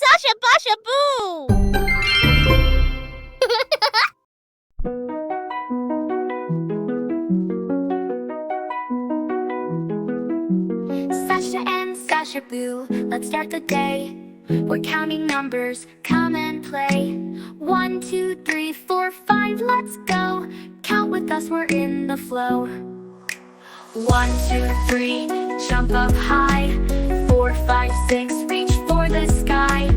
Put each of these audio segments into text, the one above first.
Sasha Sashaboo! Sasha and Sashaboo, let's start the day. We're counting numbers, come and play. 1, 2, 3, 4, 5, let's go. Count with us, we're in the flow. 1, 2, 3, jump up high. 4, 5, 6, reach for the sky.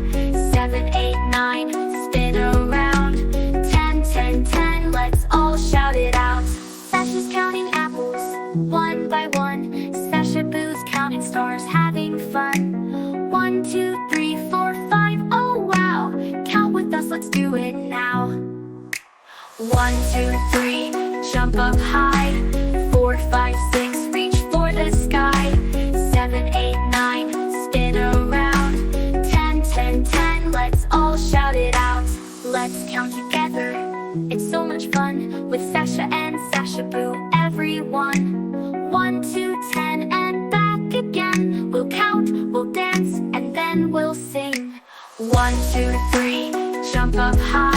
7, 8, 9, spin around. 10, 10, 10, let's all shout it out. Sasha's counting apples, one by one. Sashaboo's counting stars, having fun. 1, 2, 3, 4, 5, oh wow. Count with us, let's do it now. 1, 2, 3, jump up high. 4, 5, 6, reach for the sky. 7, 8, 9, spin around. 10, 10, 10, let's all shout it out. Let's count together, it's so much fun. With Sasha and Sashaboo, everyone. 1, 2, 10, and back again. We'll count, we'll dance, and then we'll sing. 1, 2, 3, jump up high.